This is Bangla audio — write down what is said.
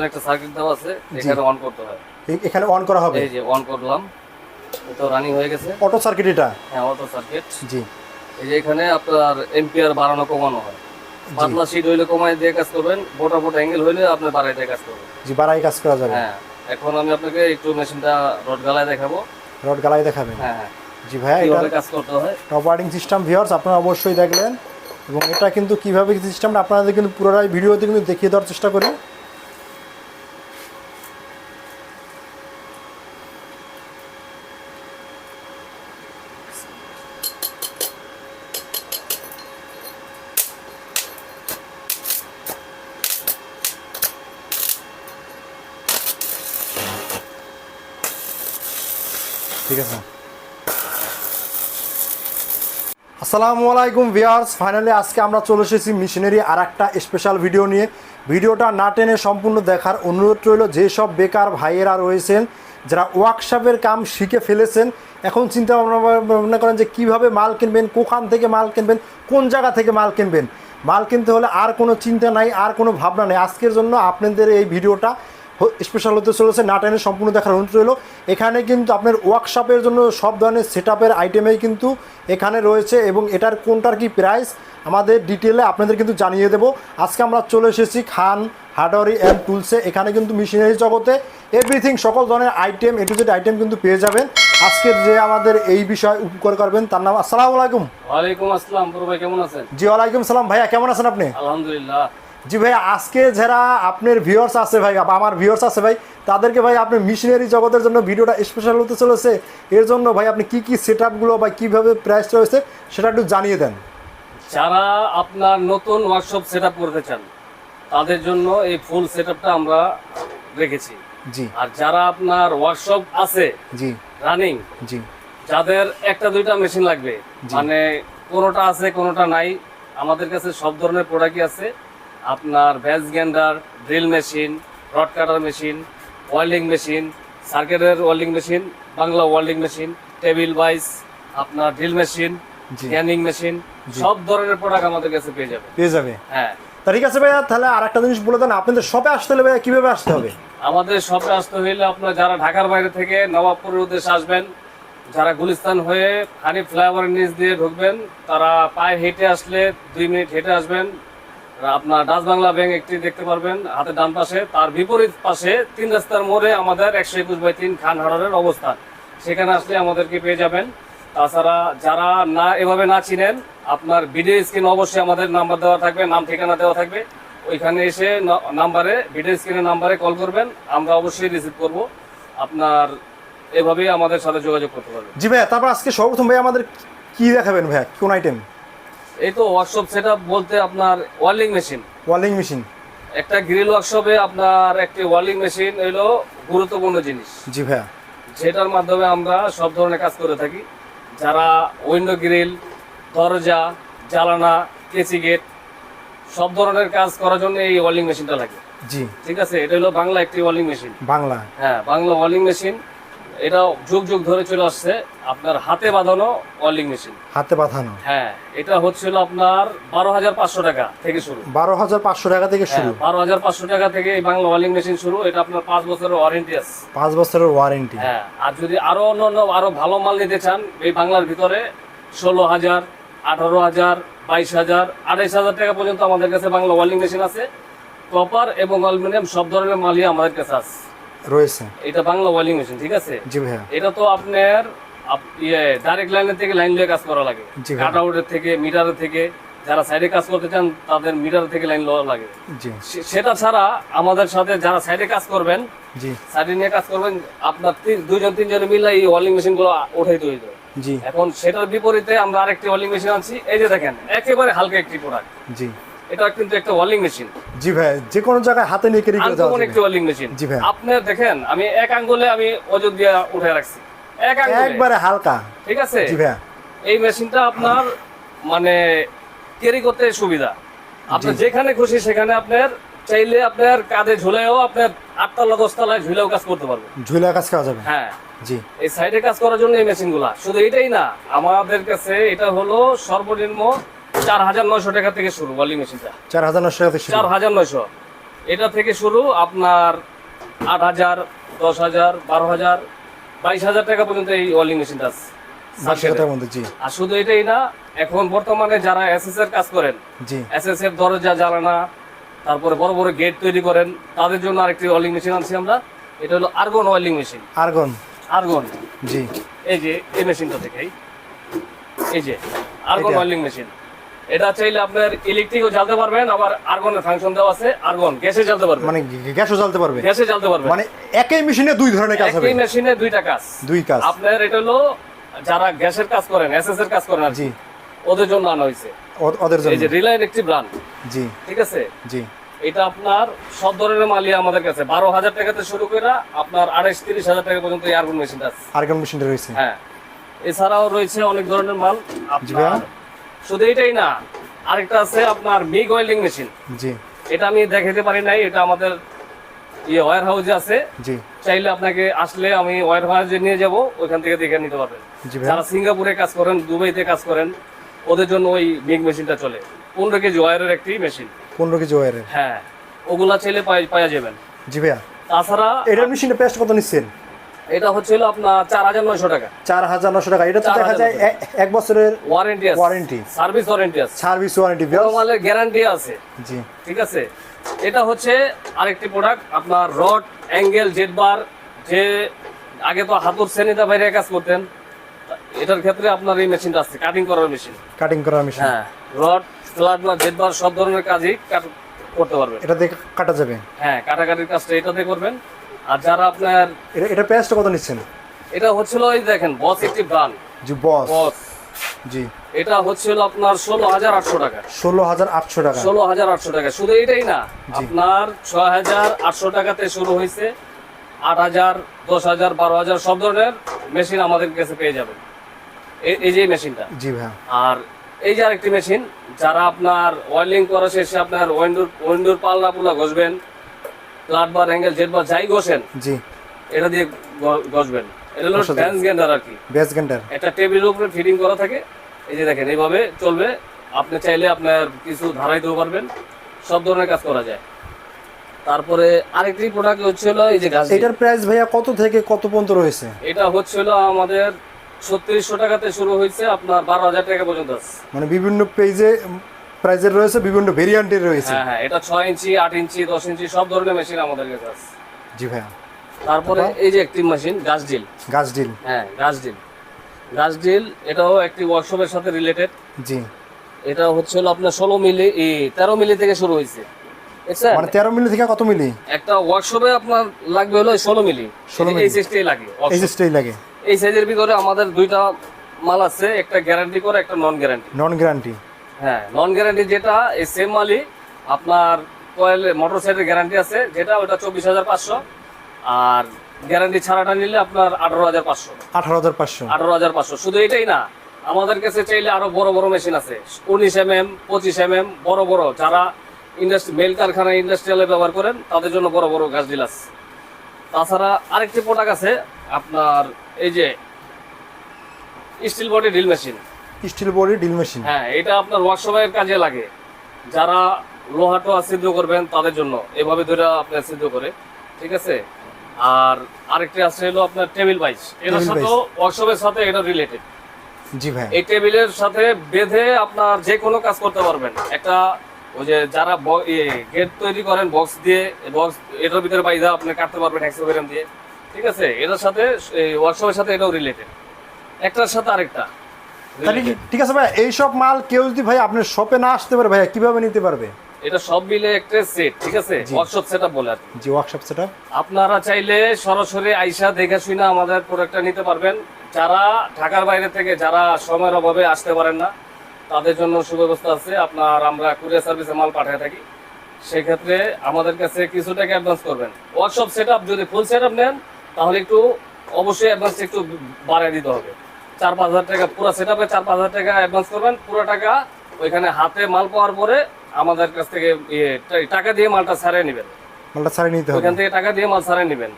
একটা সার্কিট দেওয়া আছে, এখানে অন করতে হয়। এখানে অন করা হবে। এই যে অন করলাম, তো রানিং হয়ে গেছে। অটো সার্কিট এটা? হ্যাঁ, অটো সার্কিট। জি। এই যে এখানে আপনার এম্পিয়ার বাড়ানো কমানো হয়। পাতলা শীট হইলে কমায় দিয়ে কাজ করবেন, মোটা মোটা অ্যাঙ্গেল হইলে আপনি বাড়ায় দিয়ে কাজ করবেন। জি, বাড়াই কাজ করা যাবে। হ্যাঁ, এখন আমি আপনাকে একটু মেশিনটা রড গালায় দেখাবো। রড গালায় দেখাবেন? হ্যাঁ হ্যাঁ। জি ভাইয়া, কিভাবে কাজ করতে হয় অপারেটিং সিস্টেম ভিউয়ার্স আপনারা অবশ্যই দেখলেন, এবং এটা কিন্তু কিভাবে সিস্টেমটা আপনাদের কিন্তু পুরোটাই ভিডিওতে কিন্তু দেখিয়ে দেওয়ার চেষ্টা করি। ঠিক আছে। আসসালামু আলাইকুম ভিউয়ার্স, ফাইনালি আজকে আমরা চলে এসেছি মেশিনারি আর একটা স্পেশাল ভিডিও নিয়ে। ভিডিওটা না টেনে সম্পূর্ণ দেখার অনুরোধ রইল। যেসব বেকার ভাইয়েরা রয়েছেন, যারা ওয়ার্কশপের কাম শিখে ফেলেছেন, এখন চিন্তা ভাবনা করেন যে কীভাবে মাল কিনবেন, কোখান থেকে মাল কিনবেন, কোন জায়গা থেকে মাল কিনবেন। মাল কিনতে হলে আর কোনো চিন্তা নাই, আর কোনো ভাবনা নেই। আজকের জন্য আপনাদের এই ভিডিওটা স্পেশাল হতে চলেছে, না টেনে সম্পূর্ণ দেখার অনুরোধ রইল। এখানে কিন্তু আপনার ওয়ার্কশপের জন্য সব ধরনের সেটআপের আইটেমেই কিন্তু এখানে রয়েছে, এবং এটার কোনটার কি প্রাইস আমাদের ডিটেলে আপনাদের কিন্তু জানিয়ে দেব। আজকে আমরা চলে এসেছি খান হার্ডওয়্যার অ্যান্ড টুলসে। এখানে কিন্তু মেশিনারি জগতে এভরিথিং, সকল ধরনের item, A to Z item কিন্তু পেয়ে যাবেন। আজকের যে আমাদের এই বিষয়ে উপকার করবেন তার নাম, আসসালামু আলাইকুম। ওয়ালাইকুম আসসালাম। বড় ভাই কেমন আছেন? জি ওয়ালাইকুম সালাম। ভাইয়া কেমন আছেন আপনি? আলহামদুলিল্লাহ। জি ভাই, আজকে যারা আপনার ভিউয়ার্স আছে ভাই, বা আমার ভিউয়ার্স আছে ভাই, তাদেরকে ভাই আপনি মেশিনারি জগতের জন্য ভিডিওটা স্পেশাল হতে চলেছে। এর জন্য ভাই আপনি কি কি সেটআপগুলো বা কীভাবে প্রাইস রয়েছে সেটা একটু জানিয়ে দেন। যারা আপনার নতুন ওয়ার্কশপ সেটআপ করতে চান, তাদের জন্য এই ফুল সেটআপটা আমরা রেখেছি। জি। আর যারা আপনার ওয়ার্কশপ আছে জি রানিং, জি, যাদের একটা দুইটা মেশিন লাগবে, মানে কোনোটা আছে কোনোটা নাই, আমাদের কাছে সব ধরনের প্রোডাক্টই আছে। আপনার ভ্যাজ গ্যান্ডার, drill machine, rod cutter machine, welding machine, সার্কিটের welding machine, Bangla welding machine, table vice, আপনার ড্রিল মেশিন, স্ক্যানিং মেশিন, সব ধরনের প্রোডাক্ট আমাদের কাছে পেয়ে যাবে। হ্যাঁ, তা ঠিক আছে ভাইয়া, তাহলে আর একটা জিনিস বলে দেন, আপনাদের শপে আসতে হলে ভাইয়া কীভাবে আসতে হবে? আমাদের শপে আসতে হইলে আপনার যারা ঢাকার বাইরে থেকে নবাবপুরের উদ্দেশ্যে আসবেন, যারা গুলিস্তান হয়ে হানিফ ফ্লাইওভারের নিচ দিয়ে ঢুকবেন, তারা পায়ে হেঁটে আসলে 2 মিনিট হেঁটে আসবেন, আপনার ডাচ বাংলা ব্যাংক একটি দেখতে পারবেন হাতের ডান পাশে। তার বিপরীত পাশে 3 রাস্তার মোড়ে আমাদের 121/3 খান হার্ডওয়্যারের অবস্থান। সেখানে আসলে আমাদেরকে পেয়ে যাবেন। তাছাড়া যারা এভাবে না চিনেন, আপনার ভিডিও স্ক্রিনে অবশ্যই আমাদের নাম্বার দেওয়া থাকবে, নাম ঠিকানা দেওয়া থাকবে। ওইখানে এসে ভিডিও স্ক্রিনের নাম্বারে কল করবেন, আমরা অবশ্যই রিসিভ করব। আপনার এভাবেই আমাদের সাথে যোগাযোগ করতে পারবেন। জি ভাইয়া, তারপর আজকে সর্বপ্রথম ভাইয়া আমাদের কি দেখাবেন ভাইয়া, কোন আইটেম? এই তো ওয়ার্কশপ সেটআপ বলতে আপনার ওয়েল্ডিং মেশিন। ওয়েল্ডিং মেশিন, একটা গ্রিল ওয়ার্কশপে আপনার একটি ওয়েল্ডিং মেশিন হলো গুরুত্বপূর্ণ জিনিস। জি ভাইয়া, যেটার মাধ্যমে আমরা সব ধরনের কাজ করে থাকি। যারা উইন্ডো গ্রিল, দরজা, জানালা, কেসি গেট, সব ধরনের কাজ করার জন্য এই ওয়েল্ডিং মেশিনটা লাগে। জি, ঠিক আছে, এটা হলো বাংলা একটি ওয়েল্ডিং মেশিন। বাংলা? হ্যাঁ, বাংলা ওয়েল্ডিং মেশিন। এটা যুগ যুগ ধরে চলে আসছে। আপনার হাতে বাঁধানো ওয়েল্ডিং মেশিন। হাতে বাঁধানো? হ্যাঁ, এটা হচ্ছিল আপনার 12,500 টাকা থেকে শুরু। 12,500 টাকা থেকে শুরু? 12,500 টাকা থেকে এই বাংলা ওয়েল্ডিং মেশিন শুরু। এটা আপনার 5 বছরের ওয়ারেন্টি আছে। 5 বছরের ওয়ারেন্টি? হ্যাঁ। আর যদি আরো অন্যান্য আরো ভালো মাল নিতে চান, এই বাংলার ভিতরে 16,000, 18,000, 22,000, 28,000 টাকা পর্যন্ত আমাদের কাছে বাংলা ওয়েল্ডিং মেশিন আছে। কপার এবং অ্যালুমিনিয়াম সব ধরনের মালই আমাদের কাছে আছে রয়েছে। এটা বাংলা ওয়েল্ডিং মেশিন। ঠিক আছে। জি ভাইয়া। এটা তো আপনার ডাইরেক্ট লাইনের থেকে লাইন লিয়ে কাজ করা লাগে, কাট আউটের থেকে, মিটারের থেকে। যারা সাইডে কাজ করতে চান তাদের মিটার থেকে লাইন লওয়া লাগে। সেটা ছাড়া আমাদের সাথে যারা সাইডে কাজ করবেন, সাইডে নিয়ে কাজ করবেন, আপনার 2-3 মিলে এই ওয়েল্ডিং মেশিন গুলো উঠাইতে হইতো। এখন সেটার বিপরীতে আমরা আরেকটি ওয়েল্ডিং মেশিন আনছি। এই যে দেখেন, একেবারে হালকা একটি প্রোডাক্ট। জি, এটা কিন্তু একটা ওয়েল্ডিং মেশিন। জি ভাই, যে কোনো জায়গায় হাতে নিয়ে ক্যারি করা যাবে। একটি ওয়েল্ডিং মেশিন। জি ভাই, আপনি দেখেন, আমি এক আঙ্গুলে আমি ওজন দিয়ে উঠে রাখছি, এক আঙ্গুলে, একবারে হালকা। ঠিক আছে। জি ভাই, এই মেশিনটা আপনার মানে ক্যারি করতে সুবিধা। আপনি যেখানে খুশি সেখানে আপনার চাইলে আপনার কাঁধে ঝুলেও আপনার 8 তলা 10 তলায় ঝুলেও কাজ করতে পারবেন। ঝুলে কাজ করা যাবে? হ্যাঁ। জি, এই সাইডে কাজ করার জন্য এই মেশিনগুলা। শুধু এটাই না, আমাদের কাছে এটা হলো সর্বনিম্ন 4,900 টাকা থেকে শুরু ওয়েল্ডিং মেশিনটা। 4,900 টাকা থেকে শুরু? 4,900। এটা থেকে শুরু আপনার 8,000, 10,000, 12,000, 22,000 টাকা পর্যন্ত এই ওয়েল্ডিং মেশিনটা আছে। 22,000 মধ্যে, জি আর শুধু এটাই না, এখন বর্তমানে যারা এসএস এর কাজ করেন, জি এসএস এর দরজা জানালা, তারপরে বড় বড় গেট তৈরি করেন, তাদের জন্য আরেকটি ওয়েল্ডিং মেশিন আনছি আমরা। এটা হলো আর্গন ওয়েল্ডিং মেশিন। আর্গন, জি এই যে এই মেশিনটা থেকে এই যে আর্গন ওয়েল্ডিং মেশিন। এটা চাইলে আপনার ইলেকট্রিকও জ্বালতে পারবেন, আবার আর্গনের ফাংশন দেওয়া আছে, আর্গন গ্যাসে জ্বালতে পারবেন, মানে গ্যাসও জ্বালতে পারবে, গ্যাসে জ্বালতে পারবেন। মানে একই মেশিনে দুই ধরনের কাজ হবে, একই মেশিনে দুইটা কাজ, দুই কাজ। আপনার এটা হলো যারা গ্যাসের কাজ করেন, এসএস এর কাজ করেন, জি ওদের জন্য আনা হয়েছে, ওদের জন্য। এই যে রিলায়েন্স একটি ব্র্যান্ড, জি ঠিক আছে। জি এটা আপনার সব ধরনের মালই আমাদের কাছে 12,000 টাকাতে শুরু করে আপনার 28-30,000 টাকা পর্যন্ত এই আর্গন মেশিনটা আছে। আর্গন মেশিনটা রয়েছে, হ্যাঁ। এছাড়াও রয়েছে অনেক ধরনের মাল জি ভাইয়া। আপনার, শুধু এটাই না, আরেকটা আছে আপনার মিগ ওয়েল্ডিং মেশিন। জি এটা আমি দেখাতে পারি নাই, এটা আমাদের ওয়্যার হাউসে আছে। জি চাইলে আপনাকে আসলে আমি ওয়্যার হাউসে নিয়ে যাব, ওইখান থেকে দেখে নিতে পারবেন। জি ভাইয়া। যারা সিঙ্গাপুরে কাজ করেন, দুবাইতে কাজ করেন, ওদের জন্য ওই মিগ মেশিনটা চলে। 15 কেজি ওয়্যারের একটি মেশিন। 15 কেজি ওয়্যারের, হ্যাঁ, ওগুলা চাইলে পাওয়া যাবেন। জি ভাইয়া। তাছাড়া এটার মেশিনের প্রাইস কত নিচ্ছেন? এটা হচ্ছিল আপনার 4,900 টাকা। 4,900 টাকা। এটা তো দেখা যায় 1 বছরের ওয়ারেন্টি আছে, ওয়ারেন্টি, সার্ভিস ওয়ারেন্টি আছে, সার্ভিস ওয়ারেন্টি, বড় মালের গ্যারান্টি আছে। জি ঠিক আছে। এটা হচ্ছে আরেকটি প্রোডাক্ট আপনার রড অ্যাঙ্গেল জেড বার। যে আগে তো হাতুর শ্রেণীতে বাইরে কাজ করতেন, এটার ক্ষেত্রে আপনার এই মেশিনটা আছে, কাটিং করার মেশিন। কাটিং করার মেশিন, হ্যাঁ, রড ফ্ল্যাট বা জেড বার সব ধরনের কাজই করতে পারবেন। এটা দিয়ে কাটা যাবে। হ্যাঁ, কাটাকাটির কাজটা এটাতে করবেন। আর যারা আপনার এটা প্রাইসটা কত নিচ্ছেন? এটা হচ্ছিল ওই দেখেন বস একটি ব্র্যান্ড, জি বস, জি এটা হচ্ছিল আপনার 16,800 টাকা। 16,800 টাকা, 16,800 টাকা। শুধু এটাই না, আপনার 6,800 টাকাতে শুরু হয়েছে, 8,000, 10,000, 12,000 সব ধরনের মেশিন আমাদের কাছে পেয়ে যাবেন। এই যে মেশিনটা। জি ভাইয়া। আর এই যে আরেকটি মেশিন, যারা আপনার ওয়েল্ডিং করা শেষে আপনার উইন্ডোর পাল্লা পুলা ঘষবেন, ফ্ল্যাট বার অ্যাঙ্গেল জেড বার যাই ঘষেন, জি এটা দিয়ে ঘষবেন। এটা হলো ব্যান্স গ্যান্ডার আর কি, বেস গ্যান্ডার। একটা টেবিলের উপরে ফিটিং করা থাকে। এই যে দেখেন, এইভাবে চলবে। আপনি চাইলে আপনার কিছু ধারাইতেও পারবেন, সব ধরনের কাজ করা যায়। তারপরে আরেকটি প্রোডাক্ট হচ্ছিল এই যে গাছ। এটার প্রাইস ভাইয়া কত থেকে কত পর্যন্ত রয়েছে? এটা হচ্ছিল আমাদের 3600 টাকাতে শুরু হয়েছে, আপনার 12,000 টাকা পর্যন্ত আছে। মানে বিভিন্ন পেজে প্রাইজের রয়েছে, বিভিন্ন ভেরিয়েন্টের রয়েছে। হ্যাঁ হ্যাঁ, এটা 6 ইঞ্চি, 8 ইঞ্চি, 10 ইঞ্চি সব ধরনের মেশিন আমাদের কাছে আছে। জি ভাইয়া। তারপরে এই যে একটি মেশিন গাছ ডিল। গাছ ডিল, হ্যাঁ, গাছ ডিল। গাছ ডিল এটাও একটি ওয়ার্কশপের সাথে রিলেটেড। জি এটা হচ্ছিল আপনার 16 মিলি, 13 মিলি থেকে শুরু হয়েছে। মানে 13 মিলি থেকে কত মিলি? একটা ওয়ার্কশপে আপনার লাগবে হলো 16 মিলি। 16 মিলি এই সাইজটাই লাগে, এই সিস্টেই লাগে। এই সাইজের ভিতরে আমাদের দুইটা মাল আছে, একটা গ্যারান্টি করে, একটা নন গ্যারান্টি। নন গ্যারান্টি, হ্যাঁ, নন গ্যারান্টি যেটা এই সেম মালই আপনার কয়েল মোটর সাইকেলের গ্যারান্টি আছে, যেটা ওটা 24,500। আর গ্যারান্টি ছাড়াটা নিলে আপনার 18,500। 18,500। 18,500। শুধু এটাই না, আমাদের কাছে চাইলে আরো বড় বড় মেশিন আছে, 19 mm, 25 mm বড় বড়। যারা মেল কারখানা ইন্ডাস্ট্রিয়ালে ব্যবহার করেন, তাদের জন্য বড় বড় গাছ ডিল আছে। তাছাড়া আরেকটি প্রোডাক্ট আছে আপনার এই যে steel body drill machine. Steel body drill machine, হ্যাঁ, এটা আপনার ওয়ার্কশপের কাজে লাগে। যারা লোহাটো ছিদ্র করবেন, তাদের জন্য এভাবে ধরে আপনার ছিদ্র করে। ঠিক আছে। আর আরেকটি আছে হলো আপনার টেবিল বাইস। এটার সাথে ওয়ার্কশপের সাথে এটা রিলেটেড। জি ভাই। এই টেবিলের সাথে বেঁধে আপনার যে কোনো কাজ করতে পারবেন। একটা ওই যে যারা গেট তৈরি করেন বক্স দিয়ে, বক্স এটার ভিতরে বাইদা আপনি কাটতে পারবেন হেক্সোগ্রাম দিয়ে। ঠিক আছে। এটার সাথে ওয়ার্কশপের সাথে এটাও রিলেটেড, একটার সাথে আরেকটা। তাহলে ঠিক আছে ভাই, এই সব মাল কেউ যদি ভাই আপনার শপে না আসতে পারে, ভাই কিভাবে নিতে পারবে? এটা সব মিলে একটা সেট। ঠিক আছে, ওয়ার্কশপ সেটআপ বলে আর কি। জি, ওয়ার্কশপ সেটআপ। আপনারা চাইলে সরাসরি আইসা দেখে শুনে আমাদের প্রোডাক্টটা নিতে পারবেন। যারা ঢাকার বাইরে থেকে, যারা সময়ের অভাবে আসতে পারেন না, তাদের জন্য সুব্যবস্থা আছে। আমরা কুরিয়ার সার্ভিসে মাল পাঠিয়ে থাকি। সেক্ষেত্রে আমাদের কাছে কিছু টাকা অ্যাডভান্স করবেন। ওয়ার্কশপ সেটআপ যদি ফুল সেটআপ নেন, তাহলে একটু অবশ্যই অ্যাডভান্স একটু বাড়িয়ে দিতে হবে। 4-5 হাজার টাকা পুরো সেটআপে 4-5 হাজার টাকা অ্যাডভান্স করবেন। পুরো টাকা ওইখানে হাতে মাল পাওয়ার পরে আমাদের কাছ থেকে টাকা দিয়ে মালটা ছাড়িয়ে নেবেন। মালটা ছাড়িয়ে নিতে হবে, ওইখান থেকে টাকা দিয়ে মাল ছাড়িয়ে নেবেন।